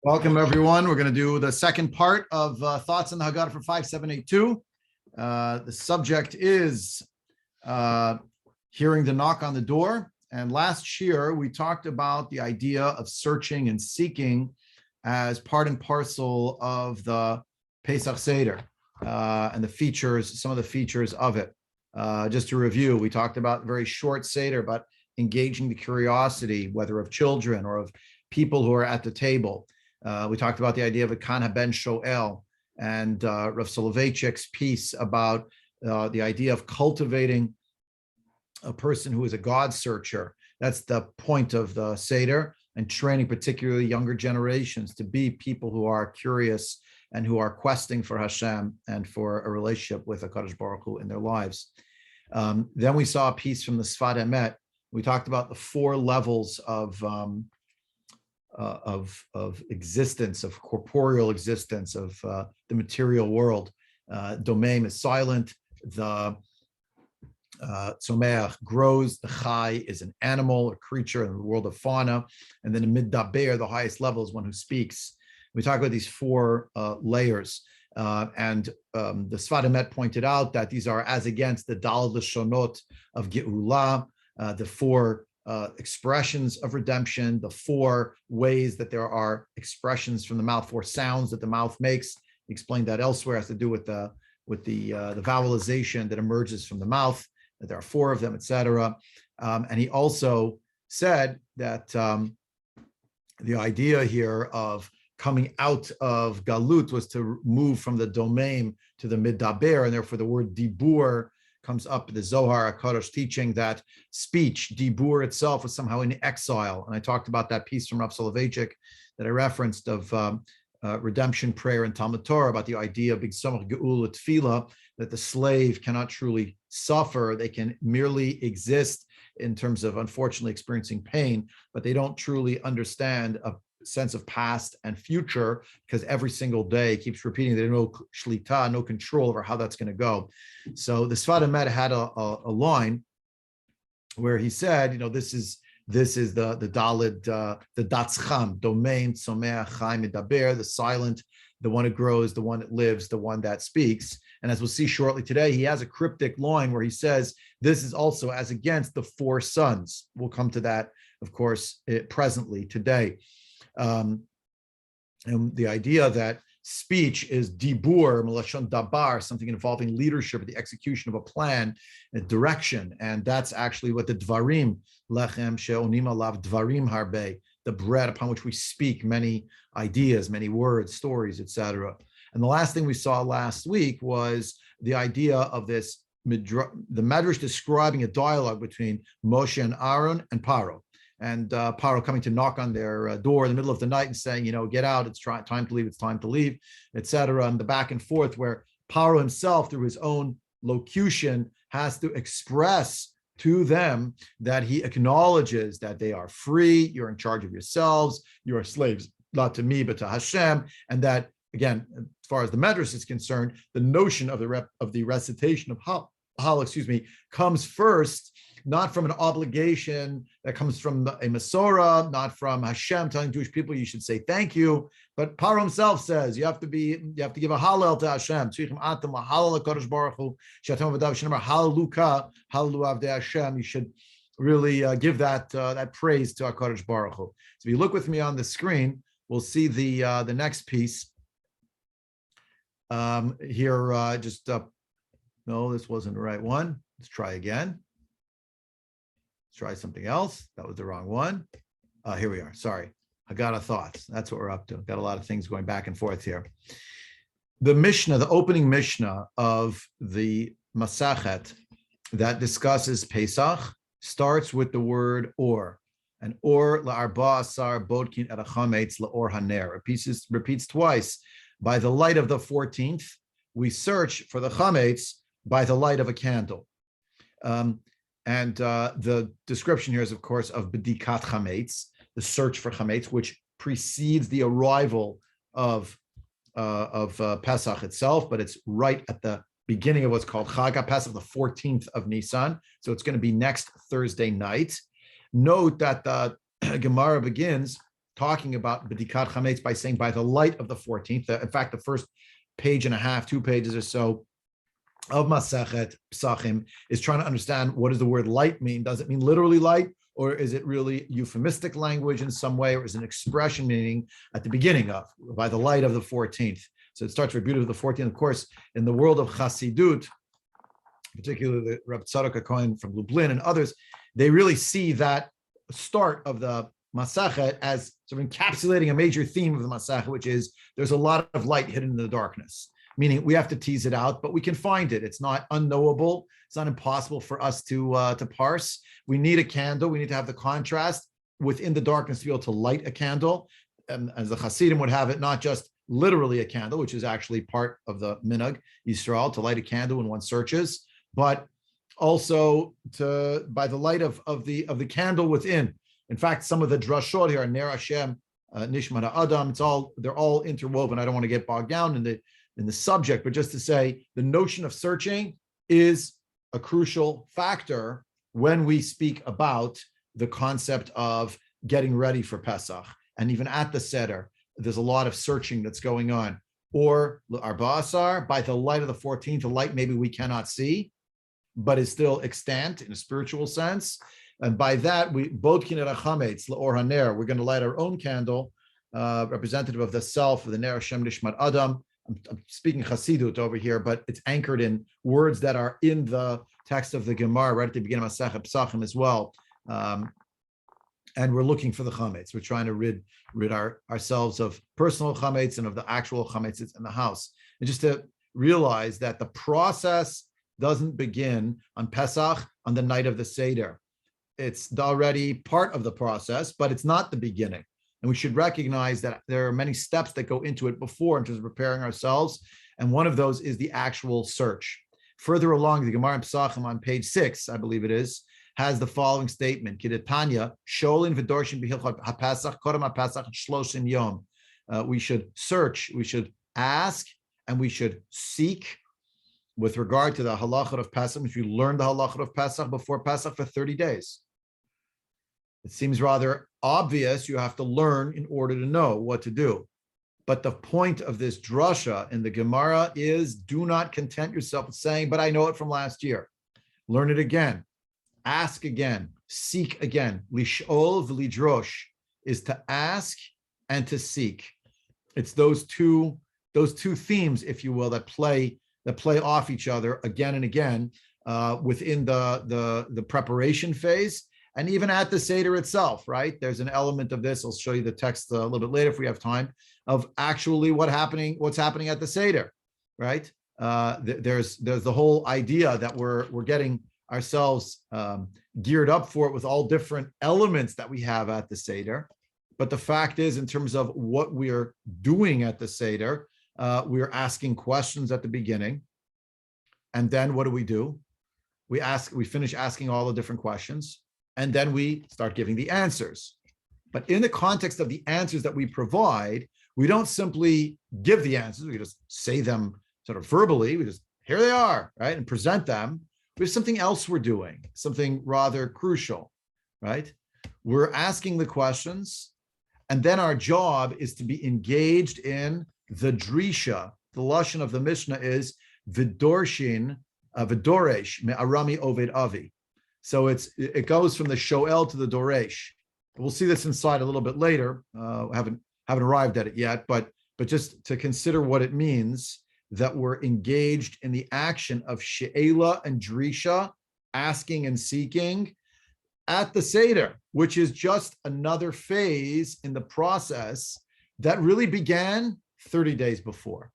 Welcome, everyone. We're going to do the second part of Thoughts on the Haggadah for 5782. The subject is hearing the knock on the door. And last year, we talked about the idea of searching and seeking as part and parcel of the Pesach Seder and the features, some of the features of it. Just to review, we talked about very short Seder, but engaging the curiosity, whether of children or of people who are at the table. We talked about the idea of a Kan Ben Shoel and Rav Soloveitchik's piece about the idea of cultivating a person who is a God searcher. That's the point of the Seder, and training particularly younger generations to be people who are curious and who are questing for Hashem and for a relationship with HaKadosh Baruch Hu in their lives. Then we saw a piece from the Sfat Emet. We talked about the four levels of existence, of corporeal existence, of the material world. Domain is silent, the Tzomeach grows, the Chai is an animal, a creature in the world of fauna, and then the Middaber, the highest level, is one who speaks. We talk about these four layers, and the Sfat Emet pointed out that these are as against the Dal Lashonot of Geulah, the four expressions of redemption, the four ways that there are expressions from the mouth, four sounds that the mouth makes. He explained that elsewhere. It has to do with the vowelization that emerges from the mouth, that there are four of them, etc. And he also said that the idea here of coming out of Galut was to move from the domain to the Middaber, and therefore the word Dibur comes up in the Zohar HaKadosh teaching that speech, Dibur itself, was somehow in exile. And I talked about that piece from Rav Soloveitchik that I referenced of redemption prayer in Talmud Torah, about the idea of Big Samach Geula Tefillah, that the slave cannot truly suffer. They can merely exist in terms of unfortunately experiencing pain, but they don't truly understand a sense of past and future, because every single day keeps repeating there's no shlita, no control over how that's going to go. So the Sfat Emet had a line where he said, this is the Dalid, the Datzcham, domain, Tzomeach, Chai, Medaber, the silent, the one who grows, the one that lives, the one that speaks. And as we'll see shortly today, he has a cryptic line where he says, this is also as against the four sons. We'll come to that, of course, presently today. And the idea that speech is dibur, melashon dabar, something involving leadership, the execution of a plan, a direction, and that's actually what the dvarim, lechem she'onim alav dvarim harbe, the bread upon which we speak many ideas, many words, stories, etc. And the last thing we saw last week was the idea of this, the Medrash describing a dialogue between Moshe and Aaron and Paro. And Paro coming to knock on their door in the middle of the night and saying, get out, it's time to leave, it's time to leave, etc. And the back and forth where Paro himself, through his own locution, has to express to them that he acknowledges that they are free, you're in charge of yourselves, you are slaves, not to me, but to Hashem. And that, again, as far as the Medrash is concerned, the notion of the recitation of Hal, comes first, not from an obligation that comes from a Masorah, not from Hashem telling Jewish people you should say thank you, but Paro himself says you have to give a Hallel to Hashem. You should really give that praise to HaKadosh Baruch Hu. So if you look with me on the screen, we'll see the next piece here. No, this wasn't the right one. Let's try again. Let's try something else. That was the wrong one. Here we are. Sorry. Haggadah thoughts. That's what we're up to. Got a lot of things going back and forth here. The Mishnah, the opening Mishnah of the Masachet that discusses Pesach, starts with the word or. And or la'arba asar bodkin et hachametz la'or haner. Repeats twice. By the light of the 14th, we search for the chametz by the light of a candle. And the description here is, of course, of bedikat chametz, the search for chametz, which precedes the arrival of Pesach itself, but it's right at the beginning of what's called Chag Pesach, the 14th of Nisan. So it's going to be next Thursday night. Note that the Gemara begins talking about B'dikat Chametz by saying by the light of the 14th. In fact, the first page and a half, 2 pages or so of Masechet Psachim is trying to understand, what does the word light mean? Does it mean literally light, or is it really euphemistic language in some way, or is it an expression meaning at the beginning of, by the light of the 14th? So it starts with beauty of the 14th. Of course, in the world of Chassidut, particularly the Reb Tzadok Cohen from Lublin and others, they really see that start of the Masechet as sort of encapsulating a major theme of the Masechet, which is there's a lot of light hidden in the darkness. Meaning we have to tease it out, but we can find it. It's not unknowable. It's not impossible for us to parse. We need a candle. We need to have the contrast within the darkness to be able to light a candle. And as the Hasidim would have it, not just literally a candle, which is actually part of the minhag Yisrael, to light a candle when one searches, but also to by the light of the candle within. In fact, some of the drashot here, Ner Hashem, Nishmat Adam, they're all interwoven. I don't want to get bogged down in the subject, but just to say the notion of searching is a crucial factor when we speak about the concept of getting ready for Pesach. And even at the Seder, there's a lot of searching that's going on. Or Arba Asar, by the light of the 14th, a light maybe we cannot see, but is still extant in a spiritual sense. And by that, we Bodkin Rachametz L'Or HaNer, we're going to light our own candle, representative of the self, of the Ner Hashem Nishmat Adam. I'm speaking Chassidut over here, but it's anchored in words that are in the text of the Gemara right at the beginning of Masechet Psachim as well. And we're looking for the chametz. We're trying to rid ourselves of personal chametz and of the actual chametz in the house. And just to realize that the process doesn't begin on Pesach on the night of the Seder. It's already part of the process, but it's not the beginning. And we should recognize that there are many steps that go into it before in terms of preparing ourselves. And one of those is the actual search. Further along, the Gemara in Pesachim on page 6, I believe it is, has the following statement: Kidetanya, Sholin v'dorshin b'hilchot hapasach kodem hapasach shloshim yom. We should search, we should ask, and we should seek with regard to the halachot of Pesach. If you learn the halachot of Pesach before Pesach for 30 days. It seems rather obvious you have to learn in order to know what to do. But the point of this drasha in the Gemara is, do not content yourself with saying, but I know it from last year. Learn it again. Ask again. Seek again. Lish'ol v'lidrosh is to ask and to seek. It's those two themes, if you will, that play off each other again and again within the preparation phase. And even at the Seder itself, right? There's an element of this. I'll show you the text a little bit later if we have time, of actually what's happening at the Seder, right? There's the whole idea that we're getting ourselves geared up for it with all different elements that we have at the Seder. But the fact is, in terms of what we're doing at the Seder, we're asking questions at the beginning. And then what do? We finish asking all the different questions. And then we start giving the answers. But in the context of the answers that we provide, we don't simply give the answers. We just say them sort of verbally. We just, here they are, right? And present them. There's something else we're doing, something rather crucial, right? We're asking the questions, and then our job is to be engaged in the drisha. The lashon of the Mishnah is vidorshin, vidoresh, me'arami oved avi. So it goes from the shoel to the doresh. We'll see this inside a little bit later. Haven't arrived at it yet, but just to consider what it means that we're engaged in the action of she'ela and drisha, asking and seeking at the Seder, which is just another phase in the process that really began 30 days before.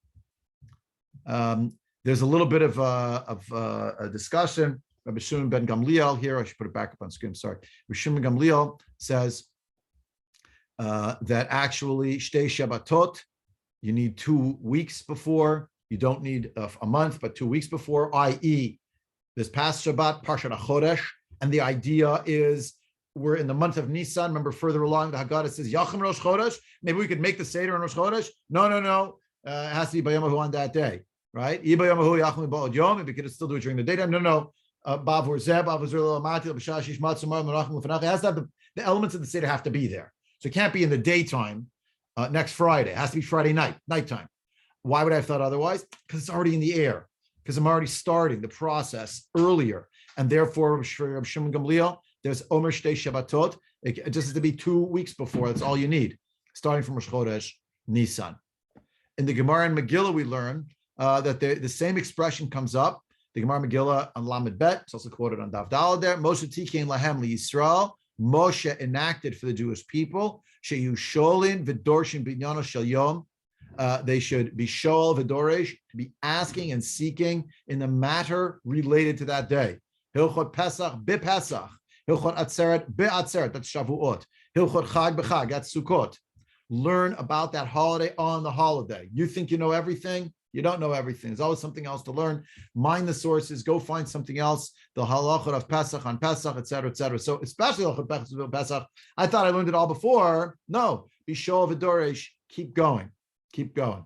There's a little bit of a discussion. Rabbi Shimon ben Gamliel here, I should put it back up on screen, sorry. Rabbi Shimon ben Gamliel says that actually, Shtei Shabbatot, you need 2 weeks before. You don't need a month, but 2 weeks before, i.e., this past Shabbat, Parshat HaChodesh, and the idea is we're in the month of Nisan. Remember, further along, the Hagada says, Yachim Rosh Chodesh. Maybe we could make the Seder on Rosh Chodesh. No. It has to be Bayamahu on that day, right? Maybe we could still do it during the daytime. No. It has to have the elements of the Seder have to be there. So it can't be in the daytime next Friday. It has to be Friday nighttime. Why would I have thought otherwise? Because it's already in the air, because I'm already starting the process earlier. And therefore, Reb Shimon Gamliel, there's Omer Shtei Shabbatot. It just has to be 2 weeks before. That's all you need, starting from Rosh Chodesh Nisan. In the Gemara and Megillah, we learn that the same expression comes up. The Gemara Megillah on Lamed Bet, it's also quoted on Daf Daled there. Moshe Tikein Lahem Yisrael. Moshe enacted for the Jewish people. Sheyu Sholin V'Dorshin B'Inyano Shel Yom. They should be Shol V'Doresh, to be asking and seeking in the matter related to that day. Hilchot Pesach B'Pesach. Hilchot Atzeret B'Atzeret. That's Shavuot. Hilchot Chag B'Chag. That's Sukkot. Learn about that holiday on the holiday. You think you know everything? You don't know everything. There's always something else to learn. Mind the sources. Go find something else. The halachot of Pesach on Pesach, etc., etc. So especially halachot Pesach, I thought I learned it all before. No, be shol v'doresh. Keep going. Keep going.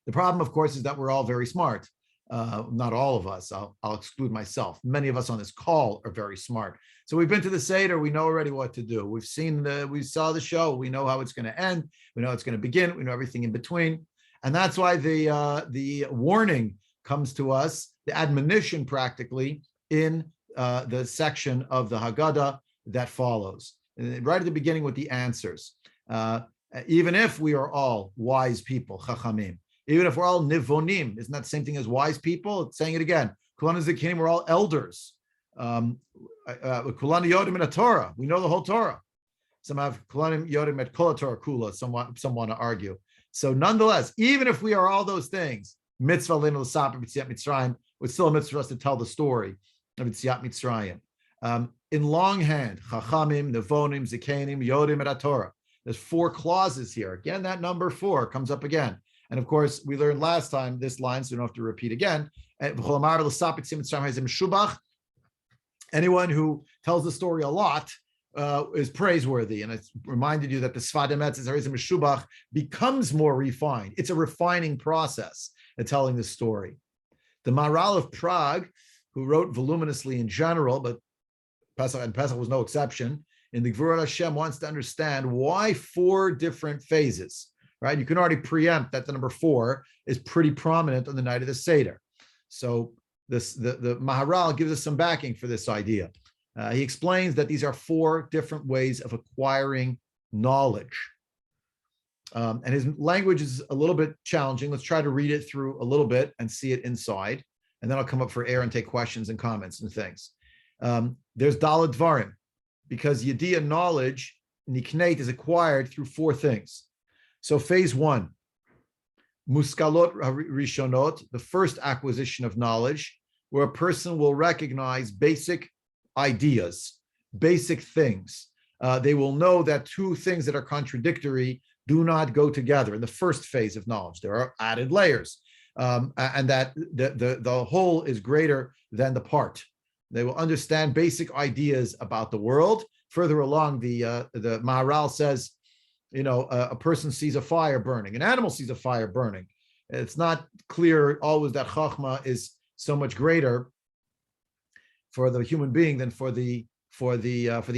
The problem, of course, is that we're all very smart. Not all of us. I'll exclude myself. Many of us on this call are very smart. So we've been to the Seder. We know already what to do. We saw the show. We know how it's going to end. We know it's going to begin. We know everything in between. And that's why the warning comes to us, the admonition practically in the section of the Hagada that follows. Right at the beginning with the answers. Even if we are all wise people, chachamim, even if we're all nivonim, isn't that the same thing as wise people? It's saying it again. Kulan Zikinim, we're all elders. Kulan Yodim in a Torah. We know the whole Torah. Some have Kulanim Yodim et Kol Torah Kula. Some want to argue. So nonetheless, even if we are all those things, mitzvah linu l'saper b'tziat Mitzrayim, it's still a mitzvah for us to tell the story of b'tziat Mitzrayim. In longhand, chachamim, nevonim, zikanim, yodim, et Torah. There's 4 clauses here. Again, that number 4 comes up again. And of course, we learned last time this line, so we don't have to repeat again. Anyone who tells the story a lot is praiseworthy. And it's reminded you that the Sfadem Etzes Harizim Meshubach becomes more refined. It's a refining process of telling the story. The Maharal of Prague, who wrote voluminously in general, but Pesach was no exception, in the Gvurot Hashem wants to understand why 4 different phases, right? You can already preempt that the number 4 is pretty prominent on the night of the Seder. So the Maharal gives us some backing for this idea. He explains that these are 4 different ways of acquiring knowledge. And his language is a little bit challenging. Let's try to read it through a little bit and see it inside. And then I'll come up for air and take questions and comments and things. There's Daled Dvarim, because Yediyah knowledge, Nikneit, is acquired through 4 things. So phase 1, Muskalot Rishonot, the first acquisition of knowledge, where a person will recognize basic ideas, basic things. They will know that 2 things that are contradictory do not go together in the first phase of knowledge. There are added layers, and that the whole is greater than the part. They will understand basic ideas about the world. Further along, the Maharal says, a person sees a fire burning, an animal sees a fire burning. It's not clear always that Chachma is so much greater for the human being than for the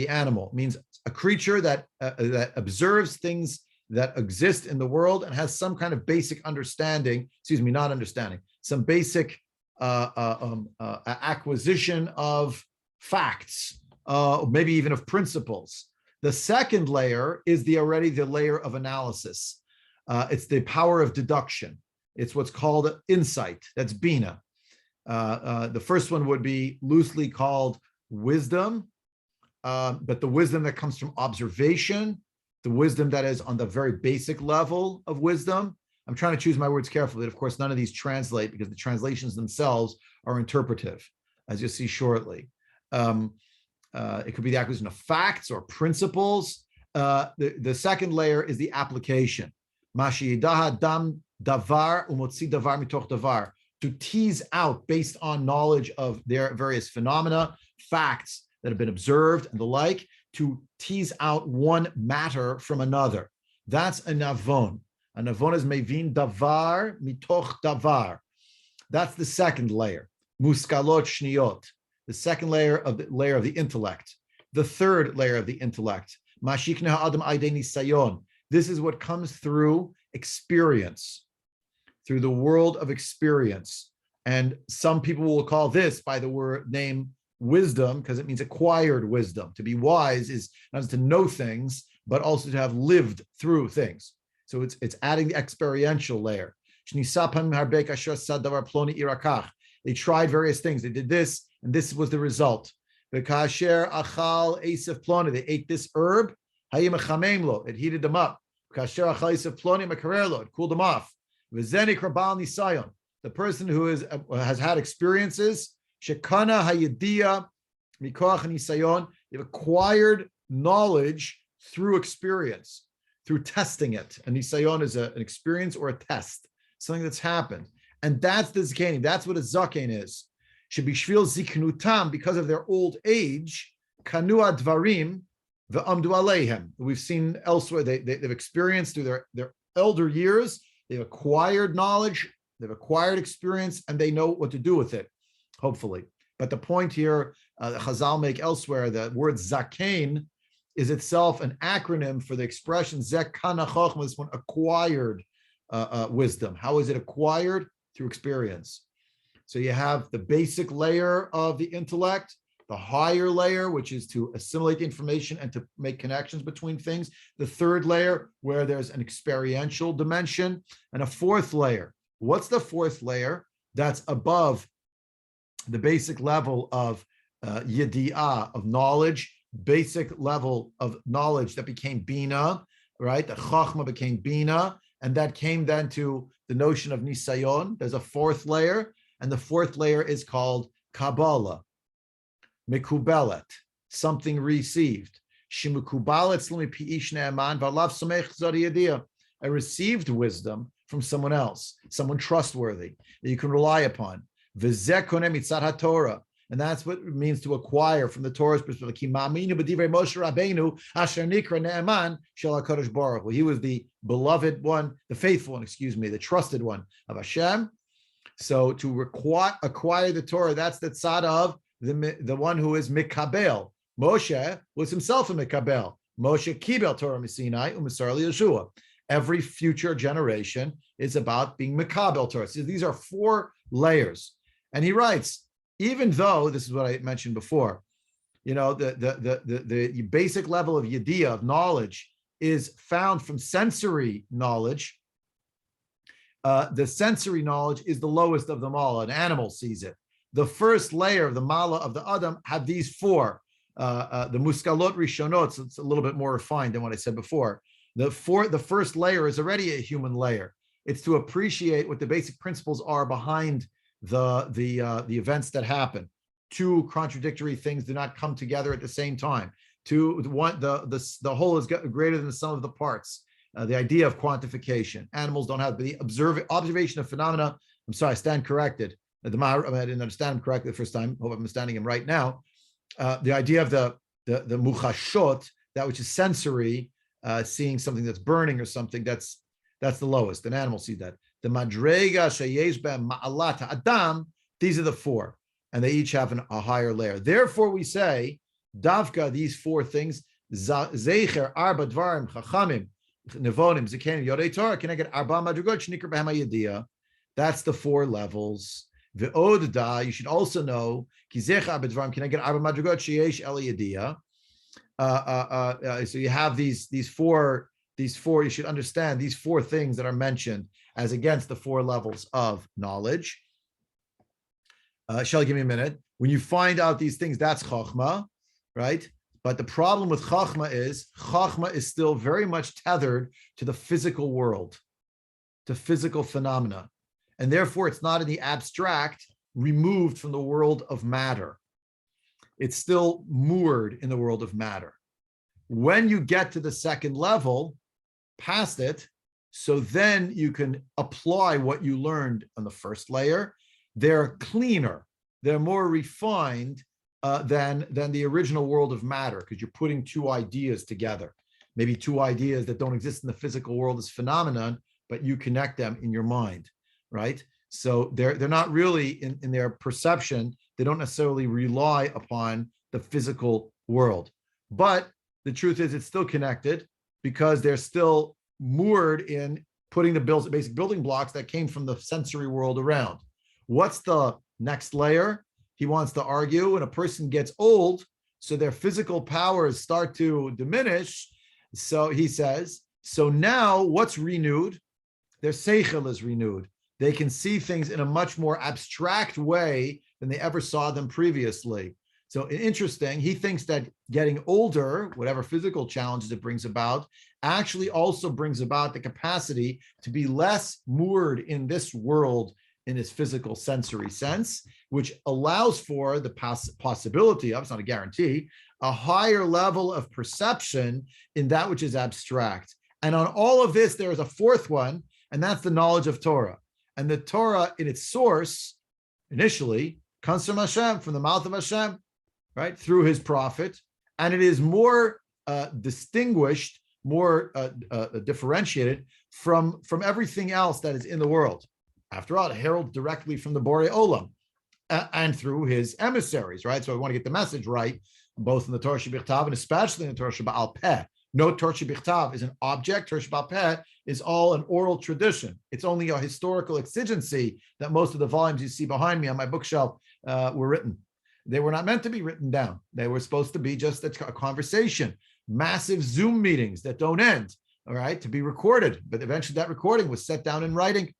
animal. It means a creature that observes things that exist in the world and has some kind of basic understanding. Not understanding. Some basic acquisition of facts, maybe even of principles. The second layer is already the layer of analysis. It's the power of deduction. It's what's called insight. That's Bina. The first one would be loosely called wisdom, but the wisdom that comes from observation, the wisdom that is on the very basic level of wisdom. I'm trying to choose my words carefully. Of course, none of these translate because the translations themselves are interpretive, as you'll see shortly. It could be the acquisition of facts or principles. The second layer is the application. Mashiyidah dam davar umotzi davar mitoch davar. To tease out, based on knowledge of their various phenomena, facts that have been observed and the like, to tease out one matter from another. That's a navon. A navon is mevin davar mitoch davar. That's the second layer. Muskalot shniot. The second layer of the intellect. The third layer of the intellect. This is what comes through experience, through the world of experience. And some people will call this by the word name wisdom, because it means acquired wisdom. To be wise is not just to know things, but also to have lived through things. So it's adding the experiential layer. They tried various things. They did this, and this was the result. They ate this herb. It heated them up. It cooled them off. The person who has had experiences, they've acquired knowledge through experience, through testing it. And nisayon is an experience or a test, something that's happened. And that's the zakanim. That's what a zaken is. Shebishvil ziknutam, because of their old age, kanu advarim ve'amdu aleihem. We've seen elsewhere, they've experienced through their elder years, they've acquired knowledge, they've acquired experience, and they know what to do with it, hopefully. But the point here, Chazal make elsewhere, the word zaken is itself an acronym for the expression zekana chochma, this one acquired wisdom. How is it acquired? Through experience. So you have the basic layer of the intellect, the higher layer, which is to assimilate the information and to make connections between things, the third layer, where there's an experiential dimension, and a fourth layer. What's the fourth layer? That's above the basic level of yedi'ah, of knowledge, basic level of knowledge that became bina, right? The chachma became bina, and that came then to the notion of nisayon. There's a fourth layer, and the fourth layer is called Kabbalah, mikubelet, something received. A received wisdom from someone else, someone trustworthy that you can rely upon. And that's what it means to acquire from the Torah's perspective. He was the beloved one, the faithful one, the trusted one of Hashem. So to acquire the Torah, that's the tzad of the one who is mikabel. Moshe was himself a mikabel. Moshe kibel Torah misinai u'misar Yeshua. Every future generation is about being mikabel Torah. So these are four layers. And he writes, even though, this is what I mentioned before, the basic level of yediyah, of knowledge, is found from sensory knowledge. The sensory knowledge is the lowest of them all. An animal sees it. The first layer of the mala of the Adam have these four. The muskalot rishonot, so it's a little bit more refined than what I said before. The first layer is already a human layer. It's to appreciate what the basic principles are behind the events that happen. Two contradictory things do not come together at the same time. The whole is greater than the sum of the parts. The idea of quantification. Animals don't have the observation of phenomena. I'm sorry, I stand corrected. I didn't understand him correctly the first time. Hope I'm understanding him right now. The idea of the muchashot, that which is sensory, seeing something that's burning or something, that's the lowest. An animal sees that. The madrega sheyesh b'hem ma'alat adam, these are the four, and they each have a higher layer. Therefore, we say davka, these four things, zecher arba dvarim chachamim nevonim zikenim yodei Torah keneged arba madrigot shnikar b'hem hayediyah. That's the four levels. Ve'od da, you should also know ki zecher arba dvarim keneged arba madrigot sheyesh el hayediyah. So you have these four. You should understand these four things that are mentioned as against the four levels of knowledge. Shall I give me a minute? When you find out these things, that's chachma, right? But the problem with chachma is still very much tethered to the physical world, to physical phenomena. And therefore, it's not in the abstract, removed from the world of matter. It's still moored in the world of matter. When you get to the second level, past it, so then you can apply what you learned on the first layer. They're cleaner, they're more refined than the original world of matter, because you're putting two ideas together, maybe two ideas that don't exist in the physical world as phenomenon, but you connect them in your mind, right? So they're not really in their perception, they don't necessarily rely upon the physical world. But the truth is it's still connected because they're still moored in putting the basic building blocks that came from the sensory world around. What's the next layer? He wants to argue when a person gets old, so their physical powers start to diminish. So he says, so now what's renewed? Their seichel is renewed. They can see things in a much more abstract way than they ever saw them previously. So interesting, he thinks that getting older, whatever physical challenges it brings about, actually also brings about the capacity to be less moored in this world in his physical sensory sense, which allows for the possibility of, it's not a guarantee, a higher level of perception in that which is abstract. And on all of this, there is a fourth one, and that's the knowledge of Torah. And the Torah in its source, initially, comes from Hashem, from the mouth of Hashem, right, through his prophet. And it is more distinguished, more differentiated from everything else that is in the world. After all, heralded directly from the Borei Olam and through his emissaries, right? So we want to get the message right, both in the Torah Shebichtav and especially in the Torah Sheba'al Peh. No, Torah Shebichtav is an object. Torah Sheba'al Peh is all an oral tradition. It's only a historical exigency that most of the volumes you see behind me on my bookshelf were written. They were not meant to be written down. They were supposed to be just a conversation, massive Zoom meetings that don't end, all right, to be recorded. But eventually that recording was set down in writing.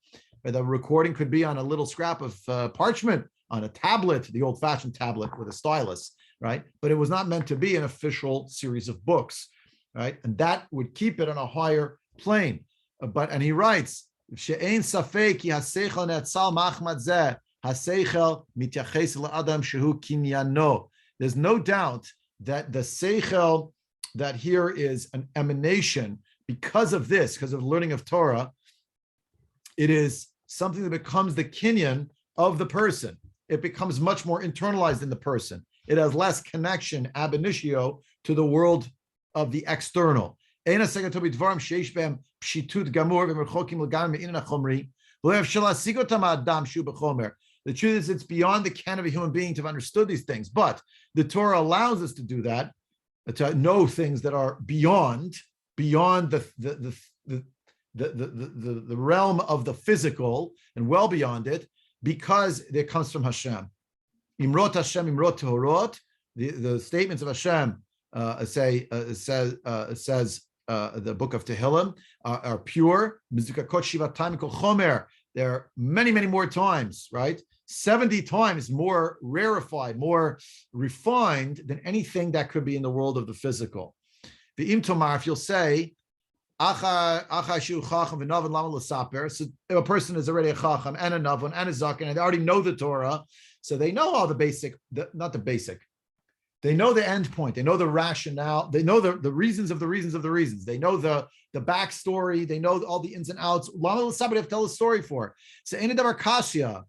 The recording could be on a little scrap of parchment, on a tablet, the old-fashioned tablet with a stylus, right? But it was not meant to be an official series of books, right? And that would keep it on a higher plane. And he writes, "She'ein safek ki haseichel ne'atzal ma'achmad zeh, haseichel mityaches la'adam shehu kinyano." There's no doubt that the seichel that here is an emanation because of this, because of learning of Torah. It is something that becomes the kinyan of the person. It becomes much more internalized in the person. It has less connection ab initio to the world of the external. The truth is, it's beyond the ken of a human being to have understood these things. But the Torah allows us to do that, to know things that are beyond the realm of the physical and well beyond it, because it comes from Hashem. Imrot Hashem, Imrot Torot. The statements of Hashem says the book of Tehillim are pure. There are many, many more times, right? 70 times more rarefied, more refined than anything that could be in the world of the physical. The Im Tomar, if you'll say, so if a person is already a chacham and a navon and a zaken, and they already know the Torah, so they know all the basic, not the basic, they know the end point, they know the rationale, they know the reasons of the reasons of the reasons, they know the backstory, they know all the ins and outs. Lama l'sabed have to tell a story for. So any davar kashya,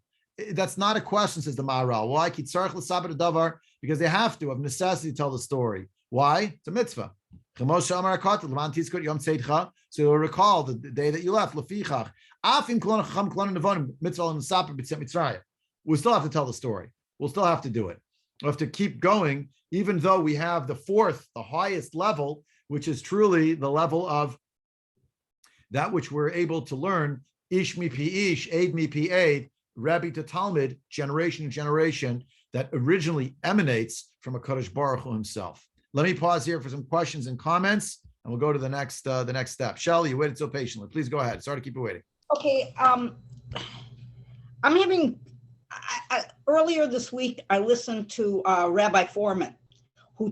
that's not a question, says the Maharal. Why? Because they have to, of necessity, tell the story. Why? It's a mitzvah. So you'll recall the day that you left. We still have to tell the story. We'll still have to do it. We'll have to keep going, even though we have the fourth, the highest level, which is truly the level of that which we're able to learn, ish mi pi ish, aid mi pi aid, Rabbi to Talmud, generation to generation, that originally emanates from a Kadosh Baruch Hu himself. Let me pause here for some questions and comments, and we'll go to the next step. Shelley, you waited so patiently. Please go ahead. Sorry to keep you waiting. Okay. I'm having, earlier this week, I listened to Rabbi Foreman, who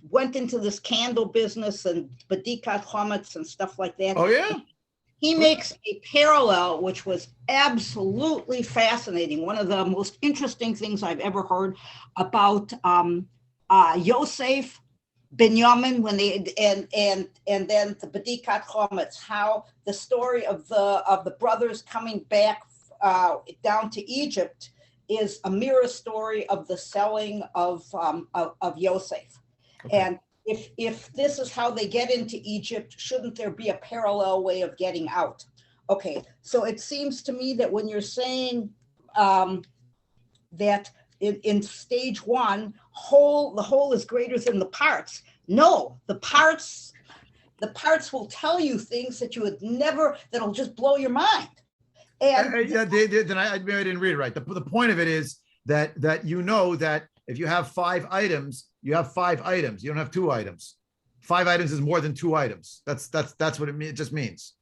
went into this candle business and badikat chametz and stuff like that. Oh, yeah? He makes a parallel, which was absolutely fascinating. One of the most interesting things I've ever heard about Yosef, Binyamin, when they and then the Badikat Chometz, how the story of the brothers coming back down to Egypt is a mirror story of the selling of Yosef. Okay. And if this is how they get into Egypt, shouldn't there be a parallel way of getting out? Okay, so it seems to me that when you're saying that in stage one, the whole is greater than the parts, No, the parts will tell you things that you would never, that'll just blow your mind. And then maybe I didn't read it right. The point of it is that you know that if you have 5 items, you have 5 items. You don't have 2 items. 5 items is more than 2 items. That's what it just means.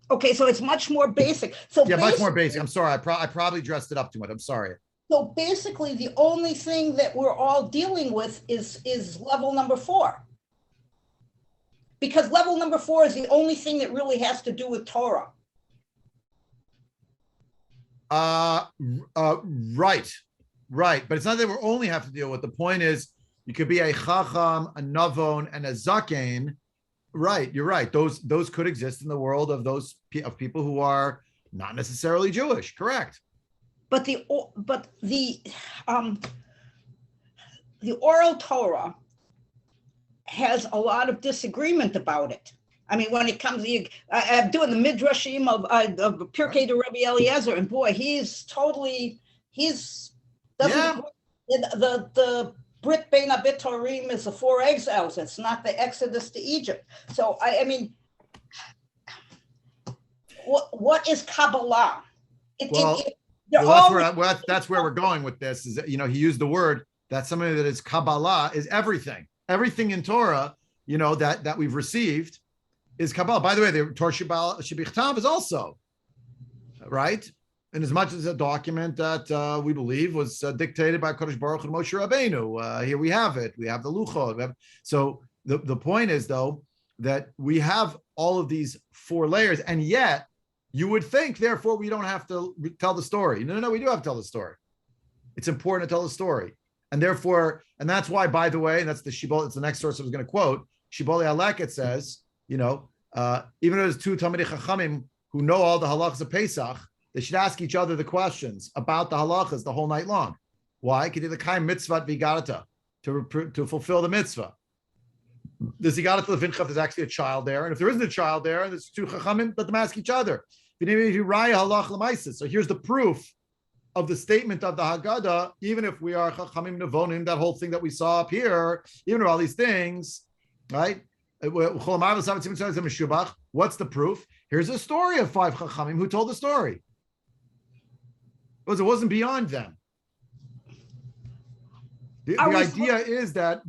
Okay, so it's much more basic. So yeah, much more basic. I'm sorry. I probably dressed it up too much. I'm sorry. So basically, the only thing that we're all dealing with is level number 4. Because level number 4 is the only thing that really has to do with Torah. Right. But it's not that we only have to deal with. The point is, you could be a chacham, a navon, and a zaken. Right, you're right. Those could exist in the world of people who are not necessarily Jewish. Correct. But the oral Torah has a lot of disagreement about it. I mean, when it comes, I'm doing the midrashim of Pirkei de Rabbi Eliezer, and boy, the Brit Bein HaBitorim is the 4 exiles. It's not the Exodus to Egypt. So I mean, what is Kabbalah? That's where we're going with this. Is that, he used the word that somebody that is Kabbalah is everything in Torah, that we've received is Kabbalah. By the way, the Torah Shebichtav is also right. And as much as a document that we believe was dictated by Kodesh Baruch and Moshe Rabbeinu, here we have it. We have the Luchot. So the point is, though, that we have all of these 4 layers, and yet you would think, therefore, we don't have to tell the story. No, we do have to tell the story. It's important to tell the story, and therefore, and that's why, by the way, that's the Shibboleth. It's the next source I was going to quote. Shibboleth Alek. It says, even though there's 2 Talmidei Chachamim who know all the halachas of Pesach, they should ask each other the questions about the halachas the whole night long. Why? To fulfill the mitzvah. The Zigarata Levinchav, there's actually a child there. And if there isn't a child there, and there's 2 chachamim, let them ask each other. So here's the proof of the statement of the Hagada, even if we are chachamim nevonim, that whole thing that we saw up here, even with all these things, right? What's the proof? Here's a story of 5 chachamim who told the story. It wasn't beyond them. The idea is that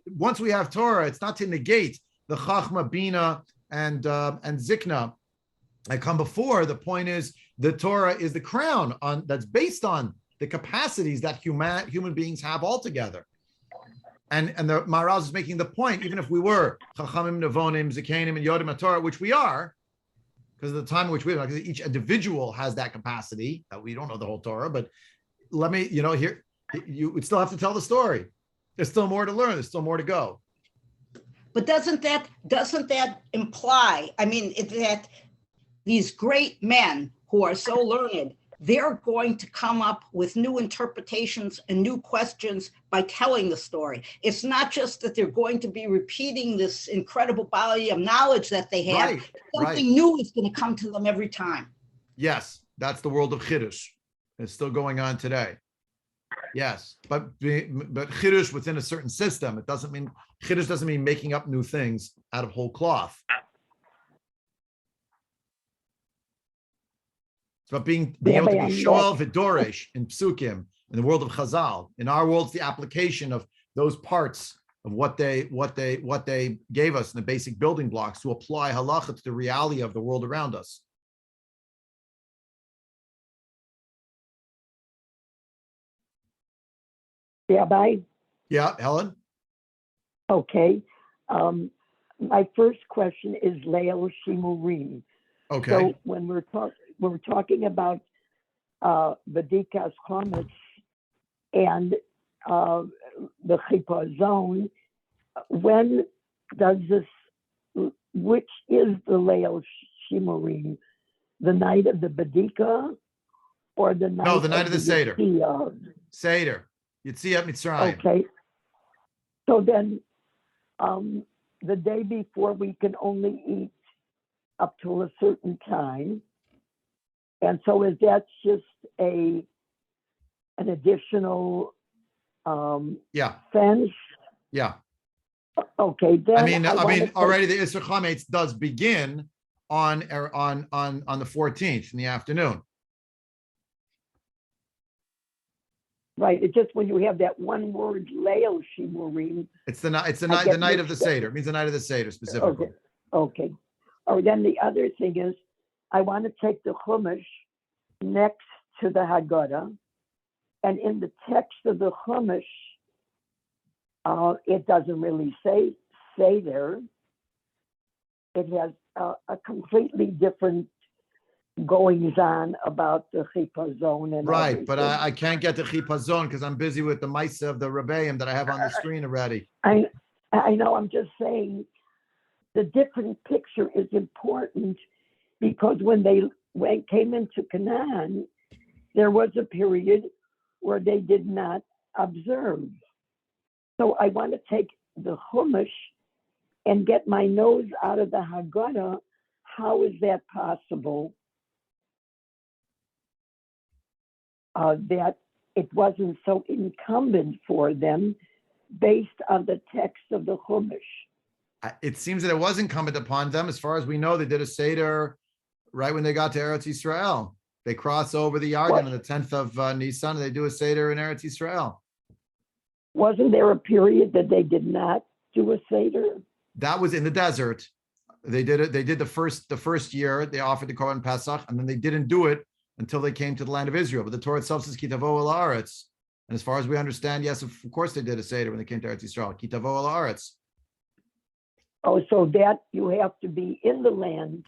once we have Torah, it's not to negate the Chachma, Bina, and Zikna that come before. The point is the Torah is the crown that's based on the capacities that human beings have altogether. And the Maharal is making the point, even if we were Chachamim, Nevonim, Zikanim, and Yodim Torah, which we are, because of the time in which we are, because each individual has that capacity. We don't know the whole Torah, but let me, here, you would still have to tell the story. There's still more to learn. There's still more to go. But doesn't that imply, that these great men who are so learned, they're going to come up with new interpretations and new questions by telling the story. It's not just that they're going to be repeating this incredible body of knowledge that they have. Right, Something new is going to come to them every time. Yes, that's the world of Chiddush. It's still going on today. Yes, but Chiddush within a certain system. Chiddush doesn't mean making up new things out of whole cloth. It's about being able to be Shoel V'Doresh in Psukim, in the world of Chazal. In our world, it's the application of those parts of what they gave us in the basic building blocks to apply halacha to the reality of the world around us. Rabbi? Yeah, Helen? Okay. My first question is Leil Shimurim. Okay. So when we're talking about Vedikas Chometz and the Chippah zone, when does which is the Leil Shimurim? The night of the Bedika or the night? No, the night of the Seder. Yitzhak? Seder. Yetziat Mitzrayim. Okay. So then the day before we can only eat up till a certain time. And so is that just an additional Yeah. fence? Yeah. Okay, then I mean, wanna take- already the Isser Chametz does begin on the 14th in the afternoon. right. It's just when you have that one word Leil Shimurim. It's the night I get of the mixed up. Seder. It means the night of the Seder specifically. Okay. Or then the other thing is, I want to take the Chumash next to the Haggadah, and in the text of the Chumash, it doesn't really say there. It has a completely different goings on about the chipazon and Right, everything. but I can't get the chipazon because I'm busy with the Maisa of the Rebbeim that I have on the screen already. I know. I'm just saying the different picture is important because when they came into Canaan, there was a period where they did not observe. So I want to take the Chumash and get my nose out of the Haggadah. How is that possible? That it wasn't so incumbent for them based on the text of the Chumash. It seems that it was incumbent upon them. As far as we know, they did a Seder right when they got to Eretz Yisrael. They cross over the Yarden on the 10th of Nisan, and they do a Seder in Eretz Yisrael. Wasn't there a period that they did not do a Seder? That was in the desert. They did it. They did the first year. They offered the Korban Pesach, and then they didn't do it until they came to the land of Israel. But the Torah itself says Kitavo el Haaretz. And as far as we understand, yes, of course they did a Seder when they came to Eretz Yisrael. Kitavo el Haaretz. Oh, so that you have to be in the land.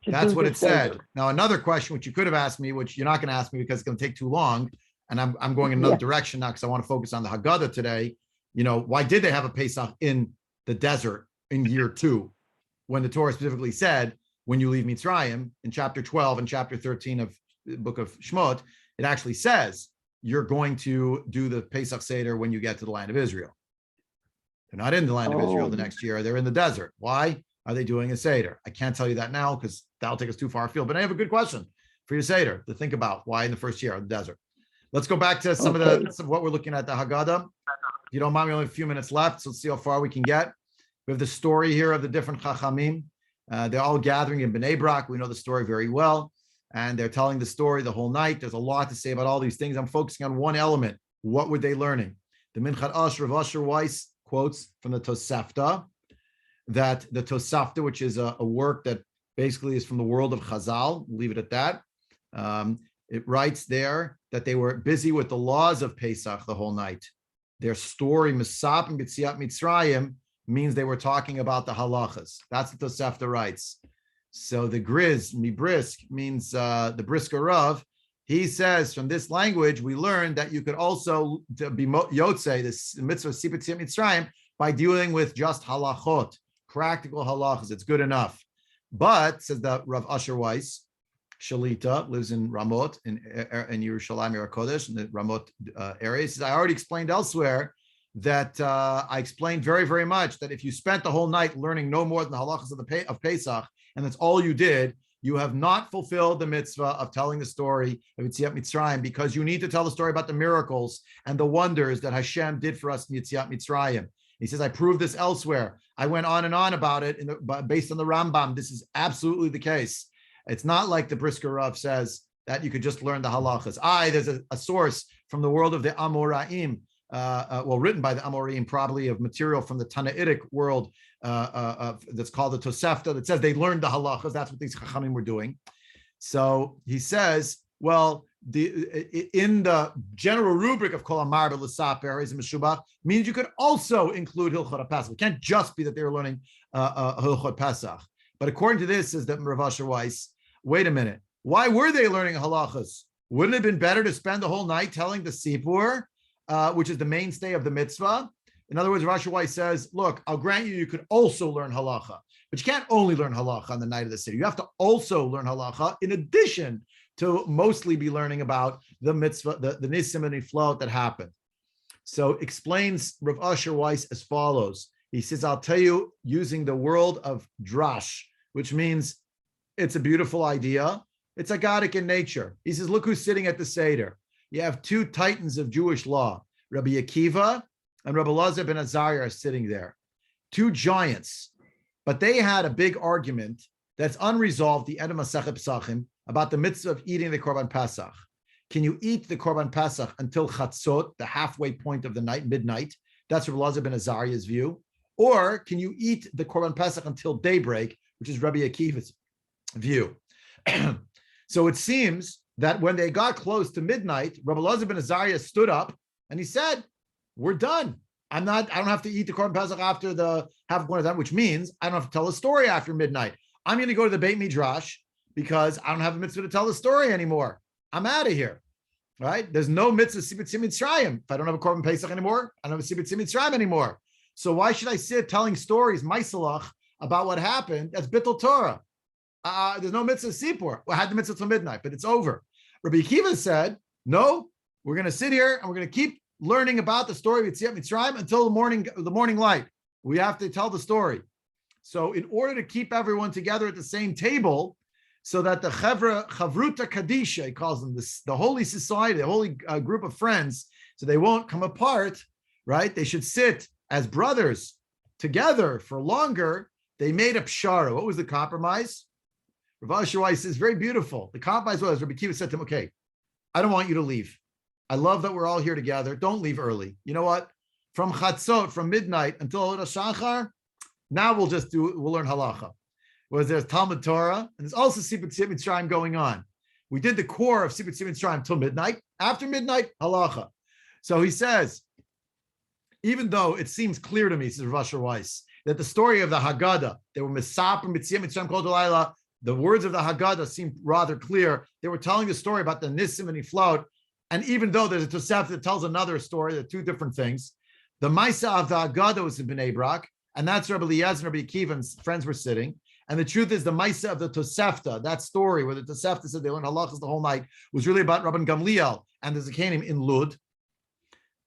That's what it said. Seder. Now, another question, which you could have asked me, which you're not going to ask me because it's going to take too long, and I'm going in another direction now because I want to focus on the Haggadah today. You know, why did they have a Pesach in the desert in year 2, when the Torah specifically said, when you leave Mitzrayim, in chapter 12 and chapter 13 of the book of Shmot, it actually says you're going to do the Pesach Seder when you get to the land of Israel. They're not in the land of Israel the next year. They're in the desert. Why are they doing a Seder? I can't tell you that now because that'll take us too far afield, but I have a good question for your Seder to think about why in the first year of the desert. Let's go back to some of what we're looking at, the Haggadah. If you don't mind, we only have a few minutes left, so let's see how far we can get. We have the story here of the different Chachamim. They're all gathering in Bnei Brak. We know the story very well. And they're telling the story the whole night. There's a lot to say about all these things. I'm focusing on one element. What were they learning? The Minchat Ash Rav Asher Weiss quotes from the Tosefta, that the Tosefta, which is a work that basically is from the world of Chazal, we'll leave it at that. It writes there that they were busy with the laws of Pesach the whole night. Their story, Mesap and B'tziat Mitzrayim, means they were talking about the halachas. That's what Tosefta writes. So the Griz, Mibrisk, means the Brisker Rav. He says from this language, we learned that you could also be Yotze, this mitzvah B'tziat Mitzrayim, by dealing with just halachot, practical halachas. It's good enough. But, says the Rav Asher Weiss, Shalita lives in Ramot, in Yerushalayim, Yer HaKodesh, in the Ramot area. He says, I already explained elsewhere that I explained very, very much that if you spent the whole night learning no more than the halachas of Pesach, and that's all you did, you have not fulfilled the mitzvah of telling the story of Yetziat Mitzrayim, because you need to tell the story about the miracles and the wonders that Hashem did for us in Yetziat Mitzrayim. He says, I proved this elsewhere. I went on and on about it based on the Rambam. This is absolutely the case. It's not like the Brisker Rav says that you could just learn the halachas. There's a source from the world of the Amoraim, written by the Amoraim, probably of material from the Tanaitic world that's called the Tosefta, that says they learned the halachas. That's what these Chachamim were doing. So he says, well, in the general rubric of Kol Amar B'Lesaper is Meshubach means you could also include Hilchot Pesach. It can't just be that they were learning Hilchot Pesach. But according to this, says that Rav Asher Weiss, wait a minute, why were they learning halachas? Wouldn't it have been better to spend the whole night telling the Sipur, which is the mainstay of the mitzvah? In other words, Rav Asher Weiss says, look, I'll grant you could also learn halacha, but you can't only learn halacha on the night of the Seder. You have to also learn halacha in addition to mostly be learning about the mitzvah, the nisim and niflaot that happened. So explains Rav Asher Weiss as follows. He says, I'll tell you using the world of drash, which means it's a beautiful idea. It's Haggadik in nature. He says, look who's sitting at the Seder. You have two titans of Jewish law, Rabbi Akiva and Rabbi Elazar ben Azariah are sitting there. two giants, but they had a big argument that's unresolved, the end of Masechet Pesachim, about the mitzvah of eating the Korban Pesach. Can you eat the Korban Pesach until Chatzot, the halfway point of the night, midnight? That's Rabbi Elazar ben Azariah's view. Or can you eat the Korban Pesach until daybreak, which is Rabbi Akiva's view? So it seems that when they got close to midnight, Rabbi Elazar ben Azariah stood up and he said, "We're done. I don't have to eat the Korban Pesach after the half point of that, which means I don't have to tell a story after midnight. I'm going to go to the Beit Midrash because I don't have a mitzvah to tell the story anymore. I'm out of here." Right? There's no mitzvah Sibit Mitzrayim. If I don't have a Korban Pesach anymore, I don't have a Sibit Mitzrayim anymore. So why should I sit telling stories, Maisalach, about what happened? That's Bittul Torah. There's no mitzvah Sipur. I had the mitzvah till midnight, but it's over. Rabbi Akiva said, no, we're going to sit here and we're going to keep learning about the story of Yetziat Mitzrayim until the morning light. We have to tell the story. So in order to keep everyone together at the same table, so that the Chavruta Kadisha, he calls them, the holy society, the holy group of friends, so they won't come apart, right? They should sit as brothers together for longer. They made a pshara. What was the compromise? Rav Asher Weiss says, very beautiful. The compromise was, Rabbi Akiva said to him, okay, I don't want you to leave. I love that we're all here together. Don't leave early. You know what? From Chatzot, from midnight until Rosh Shachar, now we'll learn halacha. Whereas there's Talmud Torah, and there's also Sibut Mitzrayim going on. We did the core of Sibut Mitzrayim till midnight. After midnight, halacha. So he says, even though it seems clear to me, says Rav Asher Weiss, that the story of the Hagada, they were Mesap and Mitzrayim Kol Delilah, the words of the Haggadah seem rather clear. They were telling the story about the Nissim and Iflaut. And even though there's a Tosefta that tells another story, they're two different things. The Maisa of the Haggadah was in Bnei Brak, and that's Rabbi Eliezer and Rabbi Akiva and friends were sitting. And the truth is the Maisa of the Tosefta, that story where the Tosefta said they learned halachas the whole night, was really about Rabban Gamliel and the Zakanim in Lud.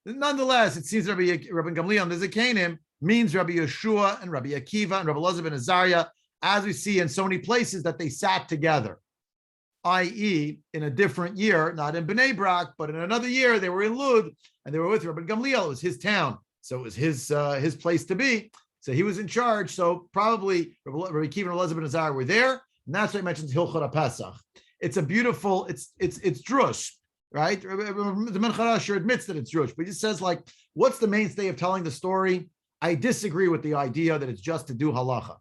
Nonetheless, it seems Rabban Gamliel and the Zakanim means Rabbi Yeshua and Rabbi Akiva and Rabbi Elazar ben Azariah, as we see in so many places that they sat together, i.e. in a different year, not in Bnei Brak, but in another year, they were in Lud, and they were with Rabban Gamliel. It was his town, so it was his place to be. So he was in charge, so probably Rabbi Akiva and Elazar ben Azariah were there, and that's why he mentions Hilchot HaPesach. It's a beautiful, it's drush, right? The Menchara sure admits that it's drush, but he just says, like, what's the mainstay of telling the story? I disagree with the idea that it's just to do halacha.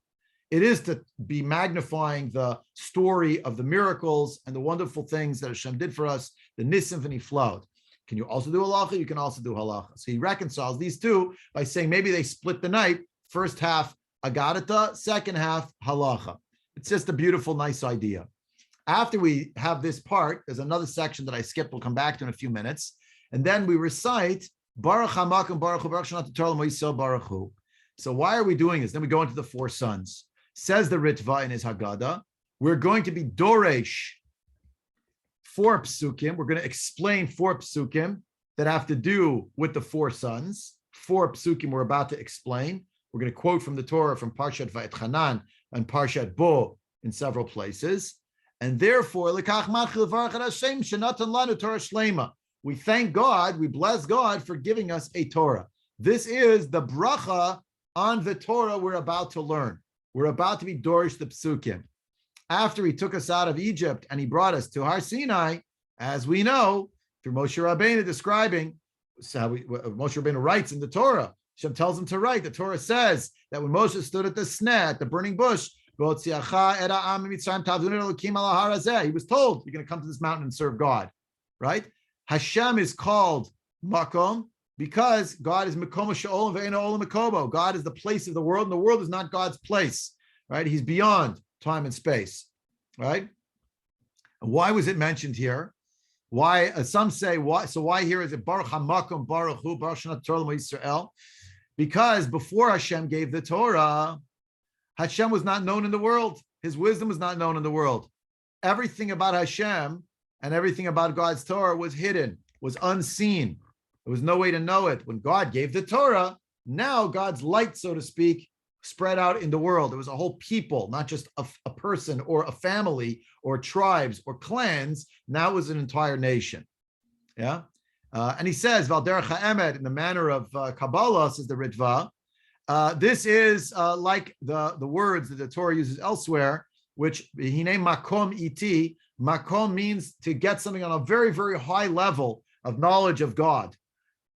It is to be magnifying the story of the miracles and the wonderful things that Hashem did for us, the Nissim and Iflaut. Can you also do halacha? You can also do halacha. So he reconciles these two by saying maybe they split the night, first half Agadata, second half halacha. It's just a beautiful, nice idea. After we have this part, there's another section that I skipped. We'll come back to in a few minutes. And then we recite Baruch HaMakom Baruch Hu Baruch Shanat Torah L'Moisel Baruch Hu. So why are we doing this? Then we go into the four sons. Says the Ritva in his Haggadah, we're going to be Doresh 4 psukim. We're going to explain 4 psukim that have to do with the four sons. 4 psukim we're about to explain. We're going to quote from the Torah from Parshat Va'etchanan and Parshat Bo in several places. And therefore, we thank God, we bless God for giving us a Torah. This is the bracha on the Torah we're about to learn. We're about to be Dorish the Psukim. After he took us out of Egypt and he brought us to Har Sinai, as we know, through Moshe Rabbeinu describing, so Moshe Rabbeinu writes in the Torah, Hashem tells him to write, the Torah says that when Moshe stood at the sneh, at the burning bush, he was told, you're going to come to this mountain and serve God, right? Hashem is called Makom, because God is Mekom Sha'olam Ve'ena Olam Mekobo. God is the place of the world, and the world is not God's place, right? He's beyond time and space, right? And why was it mentioned here? Why? Some say, why? So why here is it Baruch HaMakom Baruch Hu Baruch Shanat Torah L'Yisrael? Because before Hashem gave the Torah, Hashem was not known in the world. His wisdom was not known in the world. Everything about Hashem and everything about God's Torah was hidden, was unseen. There was no way to know it. When God gave the Torah, now God's light, so to speak, spread out in the world. There was a whole people, not just a person or a family or tribes or clans. Now it was an entire nation. Yeah. And he says, Valderech HaEmet, in the manner of Kabbalah, says the Ritva, This is like the words that the Torah uses elsewhere, which he named makom iti. Makom means to get something on a very, very high level of knowledge of God,